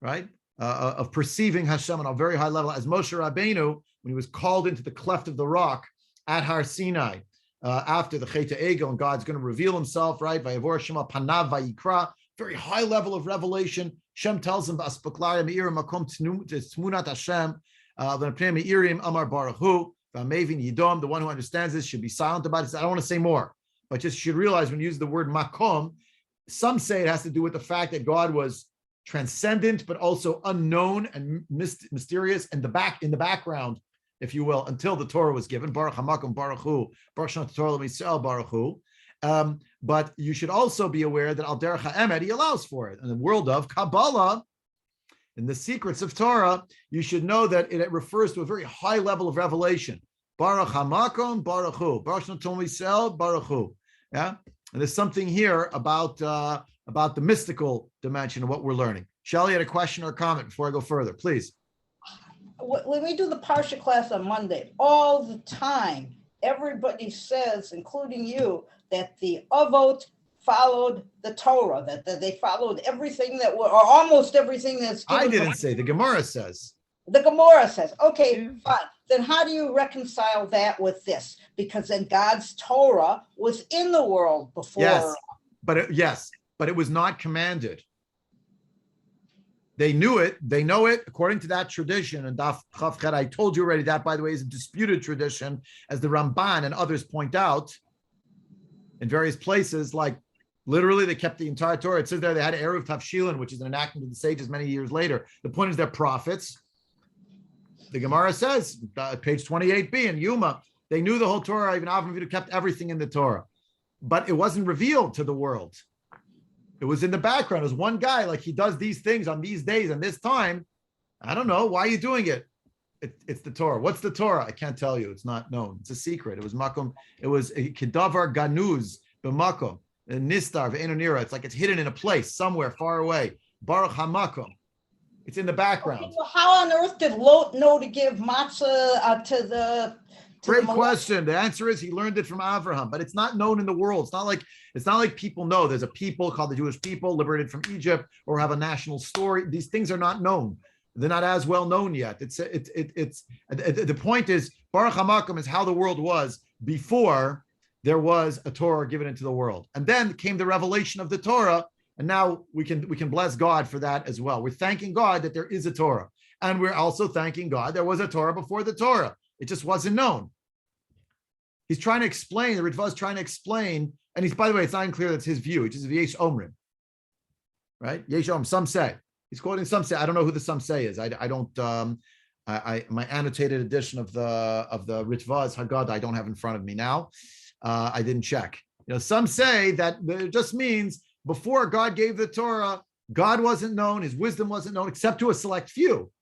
right? Of perceiving Hashem on a very high level. As Moshe Rabbeinu, when he was called into the cleft of the rock at Har Sinai, after the Chet Egel, and God's going to reveal himself, right? Vayavor Shema Panav Vayikra, very high level of revelation. Shem tells him, Aspaklaria Meir Makom Tmunat Hashem, V'napnei Meirim Amar Baruch Hu, V'amevin Yidom, the one who understands this should be silent about it. I don't want to say more, but just should realize when you use the word Makom, some say it has to do with the fact that God was transcendent, but also unknown and mysterious in the background, if you will, until the Torah was given. Baruch Hamakom Baruch Hu, Baruch Shanat Torah L'Yisrael Baruch Hu. But you should also be aware that Al Derech HaEmet, he allows for it. In the world of Kabbalah, in the secrets of Torah, you should know that it refers to a very high level of revelation. Baruch Hamakom Baruch Hu, Baruch Shanat Torah L'Yisrael Baruch Hu. Yeah, and there's something here about the mystical dimension of what we're learning. Shelley had a question or a comment before I go further, please. When we do the Parsha class on Monday, all the time, everybody says, including you, that the Avot followed the Torah, that they followed everything or almost everything that's given. I didn't say, the Gemara says. The Gemara says, okay, fine. Then how do you reconcile that with this? Because then God's Torah was in the world before. Yes, but it was not commanded. They knew it. They know it according to that tradition. And Daf Chav Chet, I told you already, that, by the way, is a disputed tradition, as the Ramban and others point out in various places. Like literally, they kept the entire Torah. It says there they had Eruv Tavshilin, which is an enactment of the sages many years later. The point is, they're prophets. The Gemara says, page 28b in Yuma, they knew the whole Torah. Even Avram Avinu kept everything in the Torah, but it wasn't revealed to the world. It was in the background. It was one guy, like he does these things on these days and this time. I don't know. Why are you doing it? It's the Torah. What's the Torah? I can't tell you. It's not known. It's a secret. It was makom. It was kedavar ganuz b'makom nistar v'enonira. It's like it's hidden in a place somewhere far away. Baruch hamakom. It's in the background. Okay, well, how on earth did Lot know to give matzah to the? Great question. The answer is he learned it from Avraham, but it's not known in the world. It's not like people know. There's a people called the Jewish people liberated from Egypt or have a national story. These things are not known. They're not as well known yet. The point is Baruch HaMakom is how the world was before there was a Torah given into the world, and then came the revelation of the Torah, and now we can bless God for that as well. We're thanking God that there is a Torah, and we're also thanking God there was a Torah before the Torah. It just wasn't known. He's trying to explain, the Ritva is trying to explain, and he's, by the way, it's not even clear that's his view. It's just Yesh Omrim, right? Yesh Omrim, some say. He's quoting some say. I don't know who the some say is. I don't, my annotated edition of the Ritva is Hagada. I don't have in front of me now. I didn't check. Some say that it just means before God gave the Torah, God wasn't known, his wisdom wasn't known, except to a select few.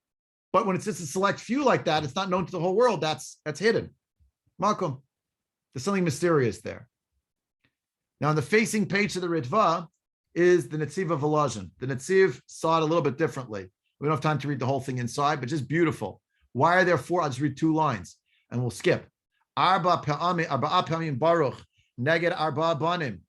But when it's just a select few like that, it's not known to the whole world. That's hidden. Malcolm, there's something mysterious there. Now, on the facing page of the Ritva is the Netziv of Volozhin. The Netziv saw it a little bit differently. We don't have time to read the whole thing inside, but just beautiful. Why are there four? I'll just read 2 lines, and we'll skip. Arba pa'amim baruch neged arba banim.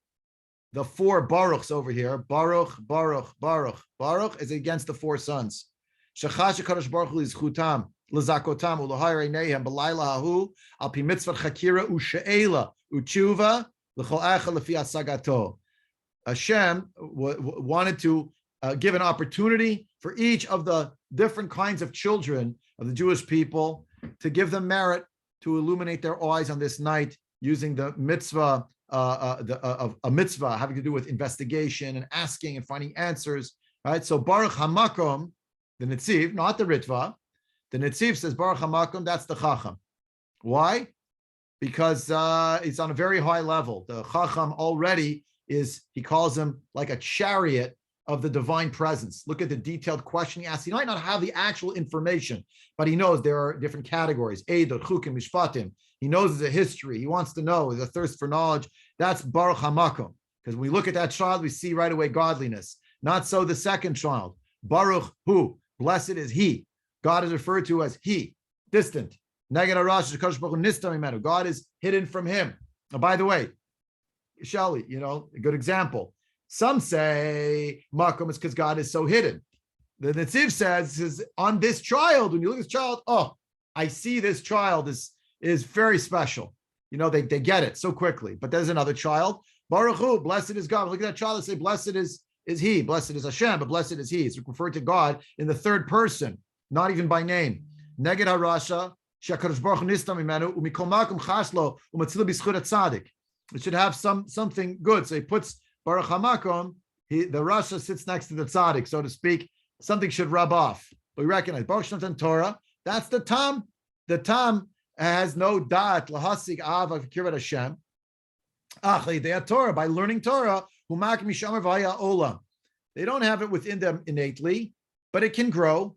The 4 baruchs over here. Baruch, baruch, baruch. Baruch is against the 4 sons. Shechash HaKadosh Baruch Hu lizchutam lezakotam u'lohayre neihem b'layla hahu al pi mitzvah chakira u'she'ela u'tshuva l'chol echa lefi asagato. Hashem wanted to give an opportunity for each of the different kinds of children of the Jewish people to give them merit to illuminate their eyes on this night using the mitzvah of a mitzvah having to do with investigation and asking and finding answers. Right. So Baruch Hamakom. The Netziv, not the Ritva. The Netziv says Baruch HaMakom, that's the Chacham. Why? Because it's on a very high level. The Chacham already he calls him like a chariot of the divine presence. Look at the detailed question he asks. He might not have the actual information, but he knows there are different categories. Eidot, Chukim, Mishpatim. He knows there's a history. He wants to know. There's a thirst for knowledge. That's Baruch HaMakom. Because when we look at that child, we see right away godliness. Not so the second child. Baruch Hu. Blessed is he. God is referred to as he. distant. God is hidden from him. Now, by the way, Shelley, a good example. Some say makom is because God is so hidden. The Netziv says on this child, when you look at this child, oh, I see this child is very special. They get it so quickly. But there's another child. Baruch Hu, blessed is God. Look at that child and say, blessed is he, blessed is Hashem, but blessed is he. It's referred to God in the third person, not even by name. Neged harasha, shekadosh baruch hu nistam mimenu, umikol makom chaslo, umatzil b'schut hatzadik. It should have something good. So he puts Baruch HaMakom, the Rasha sits next to the tzaddik, so to speak. Something should rub off. But we recognize Baruch Shnatan Torah, that's the Tam. The Tam has no da'at, lahasik ava kirat Hashem. They have Torah, by learning Torah, humak mishamar v'haya olam. They don't have it within them innately, but it can grow,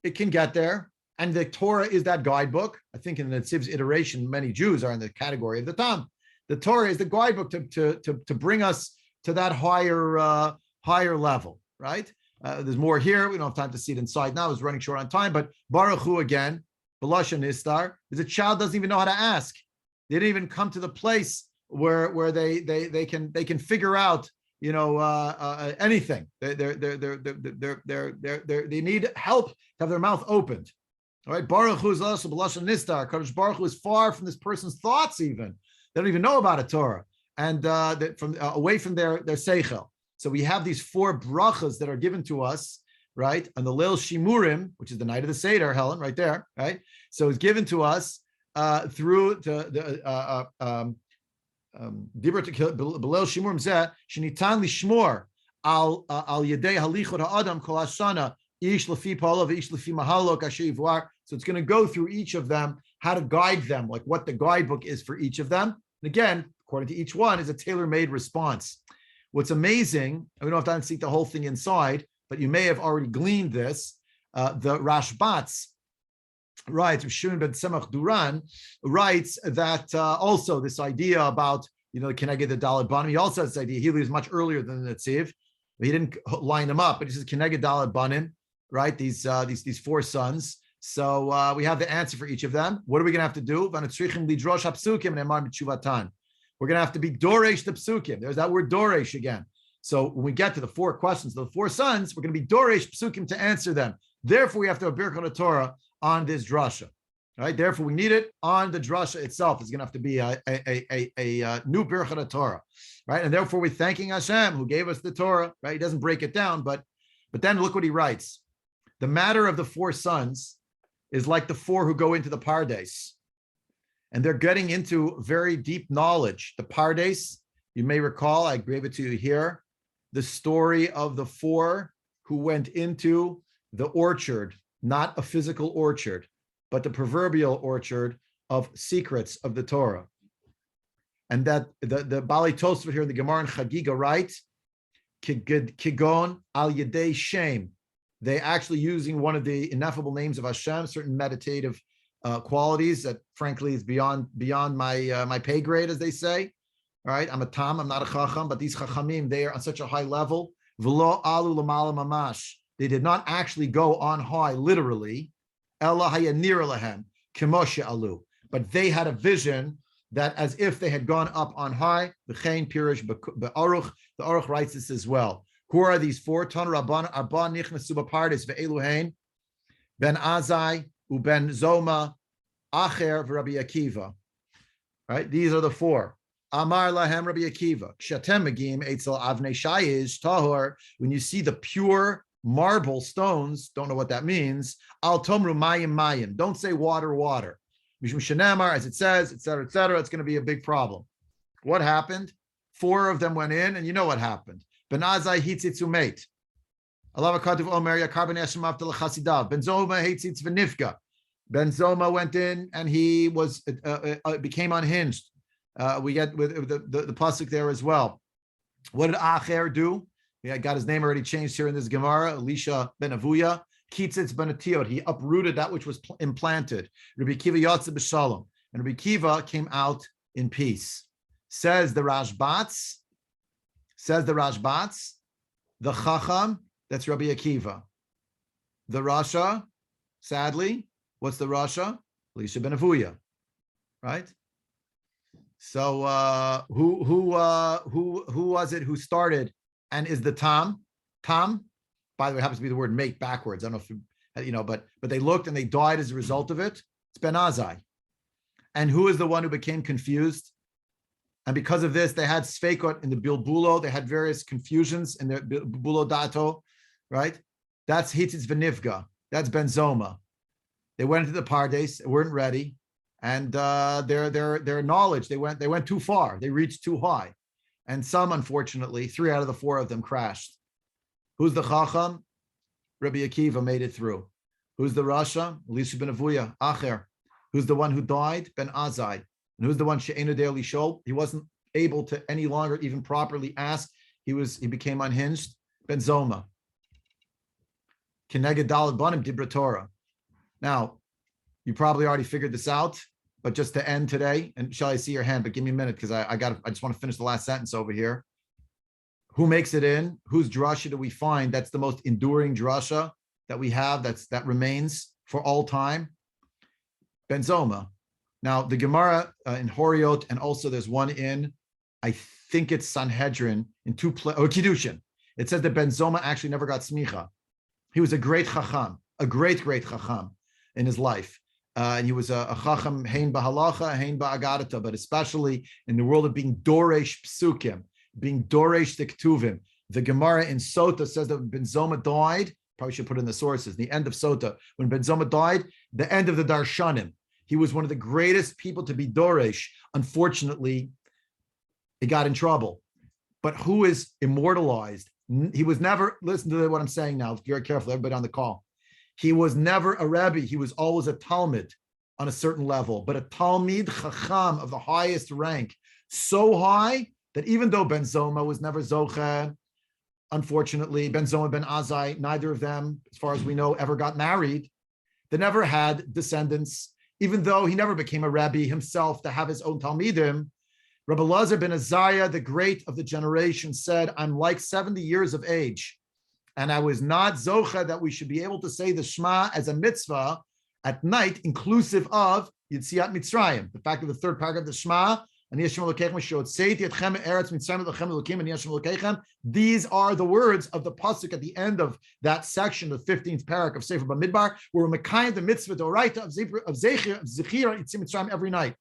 it can get there. And the Torah is that guidebook. I think in the Netziv's iteration, many Jews are in the category of the Tam. The Torah is the guidebook to bring us to that higher level, right? There's more here. We don't have time to see it inside now. It's running short on time. But Baruch Hu again, B'lashon Nistar, is a child doesn't even know how to ask. They didn't even come to the place where they can figure out anything. They need help to have their mouth opened. All right, Baruch Hu is also B'lashon Nistar. Kadosh Baruch Hu is far from this person's thoughts even. They don't even know about a Torah, and away from their seichel. So we have these 4 brachas that are given to us, right? On the Leil Shimurim, which is the night of the Seder, Helen, right there, right? So it's given to us through the Dibur B'Leil Shimurim Zeh Shenitan Lishmor al Yedei Halichot Ha'adam Kol Hashana Ish Lefi Pa'alo v'Ish Lefi Mahalo Kasher Yivvar. So it's going to go through each of them, how to guide them, like what the guidebook is for each of them. And again, according to each one, is a tailor-made response. What's amazing, and we don't have time to see the whole thing inside, but you may have already gleaned this. The Rashbatz writes, Shimon ben Semach Duran writes that also this idea about, can I get the Daled Banim? He also has this idea. He was much earlier than the Netziv. He didn't line them up, but he says, can I get Daled Banim? Right? These 4 sons. So we have the answer for each of them. What are we going to have to do? We're going to have to be Doresh the Psukim. There's that word Doresh again. So when we get to the 4 questions, the 4 sons, we're going to be Doresh Psukim to answer them. Therefore, we have to have Birkat Torah on this drasha. All right. Therefore, we need it on the drasha itself. It's going to have to be a new Birkat Torah, right? And therefore, we're thanking Hashem who gave us the Torah. Right? He doesn't break it down, but then look what he writes. The matter of the 4 sons is like the 4 who go into the Pardes. And they're getting into very deep knowledge. The Pardes, you may recall, I gave it to you here, the story of the 4 who went into the orchard, not a physical orchard, but the proverbial orchard of secrets of the Torah. And that the Bali Tosfot here in the Gemara in Chagiga writes, Kigon al Yedei Shem. They actually using one of the ineffable names of Hashem, certain meditative qualities that, frankly, is beyond my pay grade, as they say. All right, I'm a tam, I'm not a chacham, but these chachamim, they are on such a high level. V'lo alu l'mala mamash. They did not actually go on high, literally. Ela hayanir lahem kemoshe alu. But they had a vision that as if they had gone up on high. V'chein pirish be'aruch. The Aruch writes this as well. Who are these 4? Ton Rabban Arba Nichnasu B'Pardes ve'Eluhain Ben Azai uben Zoma Acher v'Rabbi Akiva. Right, these are the 4. Amar lahem Rabbi Akiva. Kshatem megim etzel avnei shayish tahor. When you see the pure marble stones, don't know what that means. Al tomru mayim mayim. Don't say water, water. Mishum shenamar, as it says, etc., etc. It's going to be a big problem. What happened? 4 of them went in, and you know what happened. Ben Azai hitzitzu mate. Allah v'katuv omer yakar ben Eshem avtel chasidav. Ben Zoma hitzitz v'nifga. Ben Zoma went in, and he was became unhinged. We get with the pasuk there as well. What did Acher do? He got his name already changed here in this Gemara. Elisha ben Avuya. Kitzitz ben Atiot. He uprooted that which was implanted. Rabbi Kiva yotze b'shalom. And Rabbi Kiva came out in peace. Says the Rashbatz, the Chacham, that's Rabbi Akiva. The Rasha, sadly, what's the Rasha? Elisha ben Avuya, right? So who was it who started and is the Tom? Tom, by the way, happens to be the word make backwards. I don't know if but they looked and they died as a result of it. It's Ben Azai. And who is the one who became confused? And because of this, they had sfeikot in the bilbulo. They had various confusions in their bilbulo dato, right? That's hitzitz v'nivga. That's Ben Zoma. They went into the pardes, weren't ready, and their knowledge, they went too far. They reached too high, and some, unfortunately, 3 out of the 4 of them crashed. Who's the chacham? Rabbi Akiva made it through. Who's the rasha? Elisha ben Avuya, Acher. Who's the one who died? Ben Azai. And who's the one she'enu de'eli shol? He wasn't able to any longer even properly ask. He became unhinged. Ben Zoma. Keneged daled banim dibra Torah. Now, you probably already figured this out, but just to end today, and shall I see your hand? But give me a minute because I just want to finish the last sentence over here. Who makes it in? Whose drasha do we find? That's the most enduring drasha that we have. That remains for all time. Ben Zoma. Now the Gemara in Horiot, and also there's one in, I think it's Sanhedrin in Kiddushin. It says that Ben Zoma actually never got smicha. He was a great chacham, a great chacham in his life. And he was a chacham hein bahalacha, hein ba'agadata, but especially in the world of being doresh psukim, being doresh the ketuvim. The Gemara in Sota says that when Ben Zoma died, probably should put in the sources, the end of Sota, when Ben Zoma died, the end of the Darshanim. He was one of the greatest people to be doresh. Unfortunately, he got in trouble. But who is immortalized? He was never, listen to what I'm saying now, very careful, everybody on the call. He was never a Rebbe. He was always a Talmud on a certain level, but a Talmid Chacham of the highest rank, so high that even though Ben Zoma was never Zoche, unfortunately, Ben Zoma, Ben Azai, neither of them, as far as we know, ever got married. They never had descendants, even though he never became a Rebbe himself to have his own Talmidim. Rabbi Elazar ben Azariah, the great of the generation, said, I'm like 70 years of age, and I was not Zocha that we should be able to say the Shema as a mitzvah at night, inclusive of Yetziat Mitzrayim, the fact of the third paragraph of the Shema, and these are the words of the pasuk at the end of that section, the 15th parak of Sefer Bamidbar, where we're mekayim the mitzvah doraita of Zechira Yitzim Mitzrayim every night.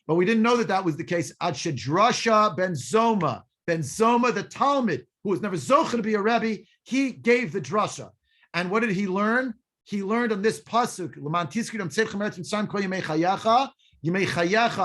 But we didn't know that that was the case. Ad Shedrasha Ben Zoma the Talmud, who was never zocher to be a Rebbe, he gave the drasha. And what did he learn? He learned on this pasuk, L'man tiskidam tzedchem eretz Mitzrayim kol yemei chayacha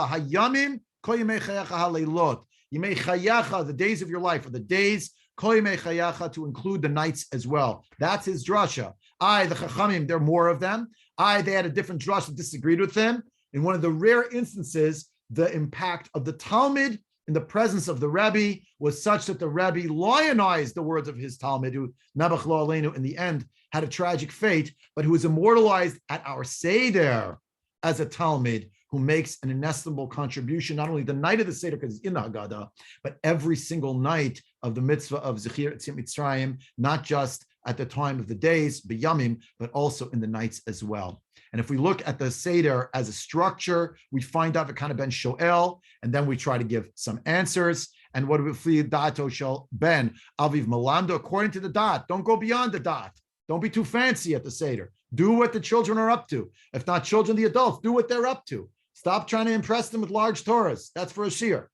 hayamim kol yemei chayacha haleilot. Yemei chayacha, the days of your life, or the days kol yemei chayacha, to include the nights as well. That's his drasha. The chachamim, there are more of them. They had a different drasha, disagreed with him. In one of the rare instances, the impact of the Talmud in the presence of the Rebbe was such that the Rebbe lionized the words of his Talmud, who Nebuch Lo Aleinu in the end had a tragic fate, but who is immortalized at our Seder as a Talmud who makes an inestimable contribution, not only the night of the Seder, because he's in the Hagada, but every single night of the mitzvah of Zechir Yitzim Mitzrayim, not just at the time of the days, b'yamim, but also in the nights as well. And if we look at the Seder as a structure, we find out the kind of ben shoel, and then we try to give some answers. And what do we flee dato shel ben aviv malando according to the dot? Don't go beyond the dot. Don't be too fancy at the Seder. Do what the children are up to. If not children, the adults, do what they're up to. Stop trying to impress them with large Torahs. That's for a shir.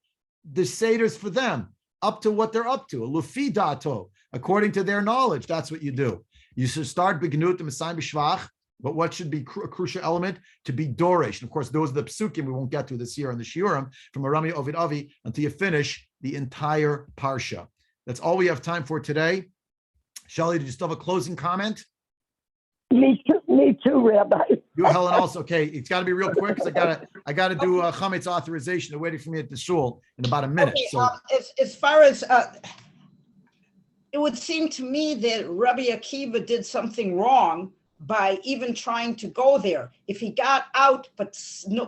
The Seder's for them, up to what they're up to. A lufi dato, according to their knowledge, that's what you do. You should start begnut the Messiah b'shvach. But what should be a crucial element? To be doresh. And of course, those are the psukim we won't get to this year on the shiurim from Arami Ovid Avi until you finish the entire parsha. That's all we have time for today. Shelley, did you still have a closing comment? Me too, Rabbi. You, Helen, also. Okay, it's got to be real quick because I gotta do chametz authorization. They're waiting for me at the shul in about a minute. Okay, So as far as it would seem to me that Rabbi Akiva did something wrong by even trying to go there. If he got out, but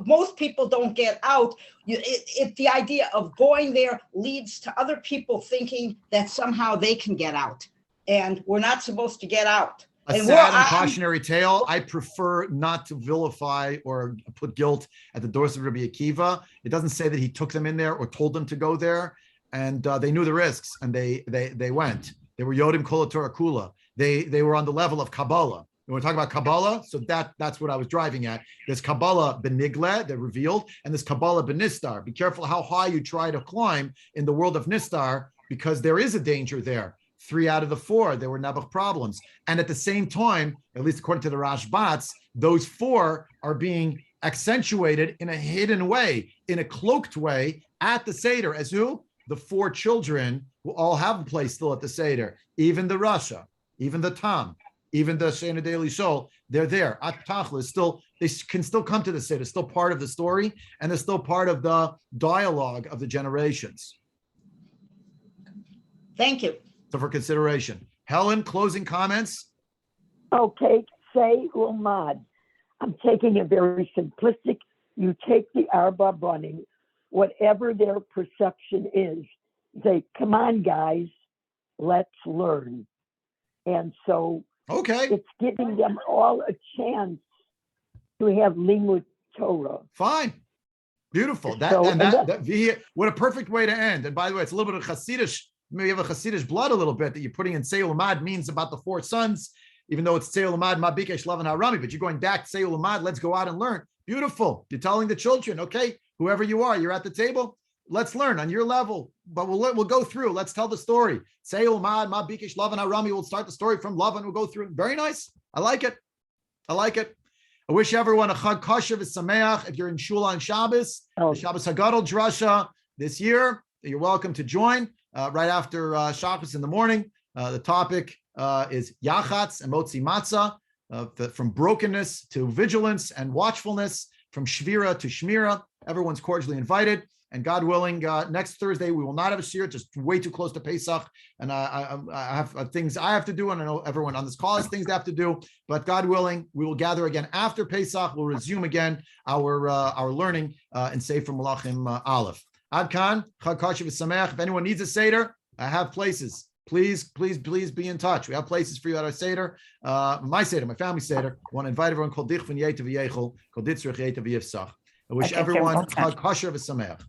most people don't get out, the idea of going there leads to other people thinking that somehow they can get out. And we're not supposed to get out. A And sad and cautionary tale. I prefer not to vilify or put guilt at the doors of Rabbi Akiva. It doesn't say that he took them in there or told them to go there, and they knew the risks and they went. They were Yodim Kol Torah Kula. They were on the level of Kabbalah. When we're talking about Kabbalah, so that's what I was driving at. There's Kabbalah benigle, they're revealed, and there's Kabbalah benistar. Be careful how high you try to climb in the world of Nistar, because there is a danger there. 3 out of the 4, there were Nebuch problems. And at the same time, at least according to the Rashbats, those 4 are being accentuated in a hidden way, in a cloaked way at the Seder. As who? The 4 children who all have a place still at the Seder. Even the Rasha, even the Tam, even the Shena Daily Soul, they're there. At Tachlis, still, they can still come to the Seder, still part of the story, and they're still part of the dialogue of the generations. Thank you. So for consideration. Helen, closing comments? Okay, say Ulmad. I'm taking a very simplistic, you take the Arba running, whatever their perception is, say, come on, guys, let's learn. And so Okay. it's giving them all a chance to have Limud Torah. Fine. Beautiful. What a perfect way to end. And by the way, it's a little bit of Hasidish. Maybe you have a Hasidish blood a little bit that you're putting in Seyul Mad means about the 4 sons, even though it's Seyul Mad, Ma Bikesh Lavan Harami, but you're going back to Seyul Mad, let's go out and learn. Beautiful. You're telling the children, okay, whoever you are, you're at the table, let's learn on your level, but we'll go through. Let's tell the story. Seyul Mad, Ma Bikesh Lavan Harami, we'll start the story from Lavan, we'll go through. Very nice. I like it. I like it. I wish everyone a Chag Kosher v'Sameach. If you're in Shul on Shabbos, the Shabbos Hagadol Drasha this year, you're welcome to join. Right after Shabbos in the morning, the topic is Yachatz and Motzi Matzah, from brokenness to vigilance and watchfulness, from Shvira to Shmira. Everyone's cordially invited. And God willing, next Thursday, we will not have a shiur, just way too close to Pesach. And I have things I have to do, and I know everyone on this call has things they have to do. But God willing, we will gather again after Pesach. We'll resume again our learning in Sefer Malachim Aleph. Ad Khan, Chag Kosher v'Sameach. If anyone needs a Seder, I have places. Please be in touch. We have places for you at our Seder. My Seder, my family Seder. I want to invite everyone. Kol dich v'yeta v'yechol, kol ditzrich yeta v'yifsach. I wish everyone Chag Kosher v'Sameach.